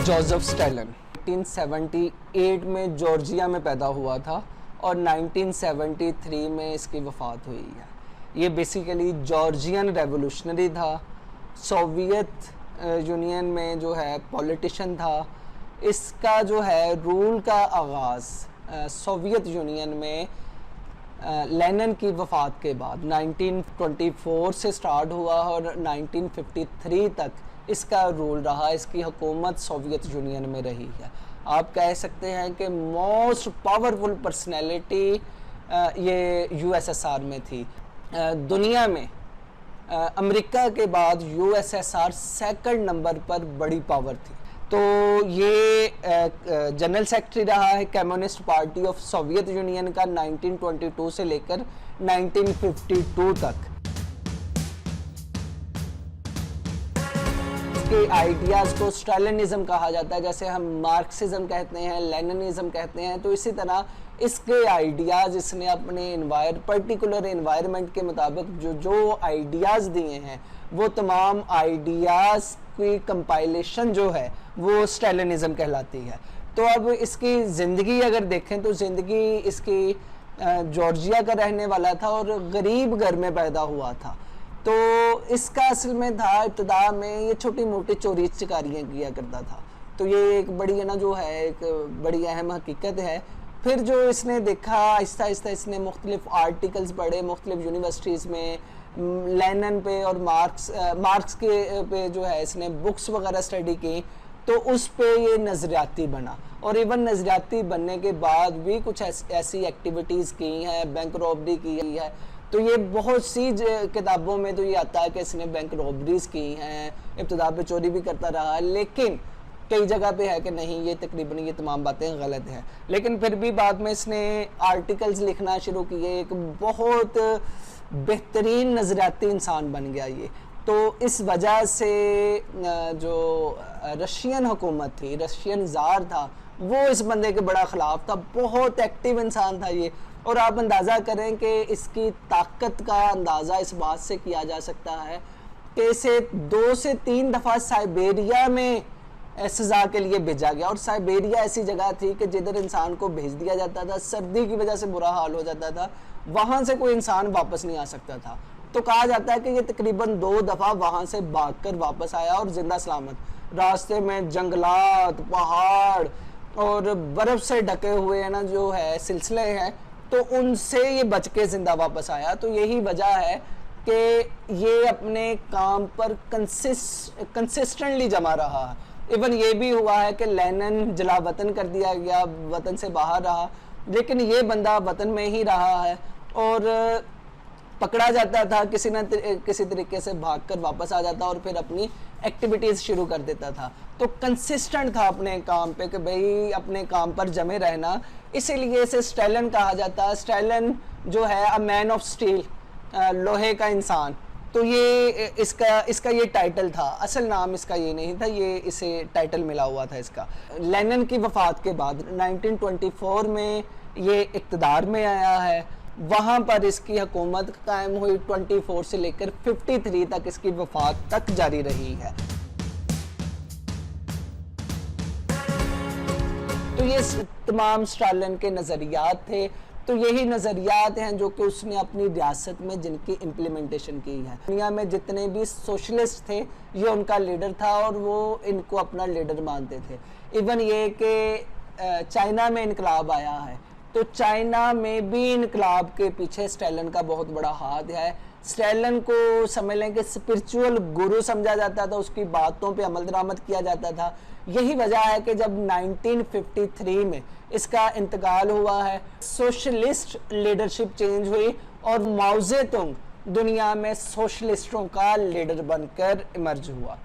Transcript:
Joseph Stalin 1978 में Georgia में पैदा हुआ था और 1973 में इसकी वफ़ात हुई है। ये बेसिकली जॉर्जियन रेवोल्यूशनरी था, सोवियत यूनियन में जो है पॉलिटिशियन था। इसका जो है रूल का आगाज़ सोवियत यूनियन में लेनिन की वफ़ात के बाद 1924 से स्टार्ट हुआ और 1953 तक इसका रूल रहा। इसकी हुकूमत सोवियत यूनियन में रही है। आप कह सकते हैं कि मोस्ट पावरफुल पर्सनैलिटी ये यूएसएसआर में थी। दुनिया में अमेरिका के बाद यूएसएसआर सेकंड नंबर पर बड़ी पावर थी। तो ये जनरल सेक्रेटरी रहा है communist party of Soviet union का 1922 से लेकर 1952 तक। इसके आइडियाज़ को स्टालिनिज्म कहा जाता है, जैसे हम मार्क्सिज्म कहते हैं, लेनिनिज्म कहते हैं। तो इसी तरह इसके आइडियाज़ इसने अपने पर्टिकुलर एनवायरनमेंट के मुताबिक जो आइडियाज़ दिए हैं वो तमाम आइडियाज़ की कंपाइलेशन जो है वो स्टालिनिज्म कहलाती है। तो अब इसकी ज़िंदगी अगर देखें तो ज़िंदगी इसकी जॉर्जिया का रहने वाला था और गरीब घर में पैदा हुआ था। तो इसका असल में था इब्तिदा में ये छोटी मोटी चोरी चकारियाँ किया करता था। तो ये एक बड़ी जो है एक बड़ी अहम हकीकत है। फिर जो इसने देखा आहिस्ता आहिस्ता इसने मुख्तलिफ आर्टिकल्स पढ़े मुख्तलिफ यूनिवर्सिटीज़ में, लेनिन पे और मार्क्स के पे जो है इसने बुक्स वगैरह स्टडी की। तो उस पे ये नज़रियाती बना और इवन नज़रियाती बनने के बाद भी कुछ ऐसी एक्टिविटीज़ की हैं, बैंक रॉबरी की है। तो ये बहुत सी किताबों में तो ये आता है कि इसने बैंक रॉबरीज़ की हैं, इब्तिदा पे चोरी भी करता रहा, लेकिन कई जगह पे है कि नहीं ये तकरीबन ये तमाम बातें गलत हैं। लेकिन फिर भी बाद में इसने आर्टिकल्स लिखना शुरू किए, एक बहुत बेहतरीन नज़रियाती इंसान बन गया ये। तो इस वजह से जो रशियन हुकूमत थी, रशियन ज़ार था, वो इस बंदे के बड़ा ख़िलाफ़ था। बहुत एक्टिव इंसान था ये। और आप अंदाज़ा करें कि इसकी ताकत का अंदाज़ा इस बात से किया जा सकता है कि इसे 2 से 3 दफ़ा साइबेरिया में सज़ा के लिए भेजा गया। और साइबेरिया ऐसी जगह थी कि जिधर इंसान को भेज दिया जाता था, सर्दी की वजह से बुरा हाल हो जाता था, वहाँ से कोई इंसान वापस नहीं आ सकता था। तो कहा जाता है कि ये तकरीबन 2 दफ़ा वहाँ से भागकर वापस आया और जिंदा सलामत। रास्ते में जंगलात, पहाड़ और बर्फ़ से ढके हुए जो है सिलसिले हैं, तो उनसे ये बच के ज़िंदा वापस आया। तो यही वजह है कि ये अपने काम पर कंसिस्टेंटली जमा रहा है। इवन ये भी हुआ है कि लेनिन जला वतन कर दिया गया, वतन से बाहर रहा, लेकिन ये बंदा वतन में ही रहा है और पकड़ा जाता था, किसी न किसी तरीके से भागकर वापस आ जाता और फिर अपनी एक्टिविटीज़ शुरू कर देता था। तो कंसिस्टेंट था अपने काम पे कि भाई अपने काम पर जमे रहना, इसीलिए इसे स्टैलिन कहा जाता है। स्टैलिन जो है अ मैन ऑफ स्टील, लोहे का इंसान। तो ये इसका ये टाइटल था, असल नाम इसका ये नहीं था, ये इसे टाइटल मिला हुआ था इसका। लेनिन की वफ़ात के बाद 1924 में ये इक़्तिदार में आया है। वहाँ पर इसकी हुकूमत कायम हुई 24 से लेकर 53 तक, इसकी वफ़ात तक जारी रही है। तो ये तमाम स्टालिन के नज़रियात थे। तो यही नज़रियात हैं जो कि उसने अपनी रियासत में जिनकी इम्प्लीमेंटेशन की है। दुनिया में जितने भी सोशलिस्ट थे ये उनका लीडर था और वो इनको अपना लीडर मानते थे। इवन ये कि चाइना में इनकलाब आया है, तो चाइना में भी इनकलाब के पीछे स्टैलिन का बहुत बड़ा हाथ है। स्टैलिन को समझ लें कि स्पिरिचुअल गुरु समझा जाता था, उसकी बातों पे अमल दरामद किया जाता था। यही वजह है कि जब 1953 में इसका इंतकाल हुआ है, सोशलिस्ट लीडरशिप चेंज हुई और माओ ज़ेडुंग दुनिया में सोशलिस्टों का लीडर बनकर इमर्ज हुआ।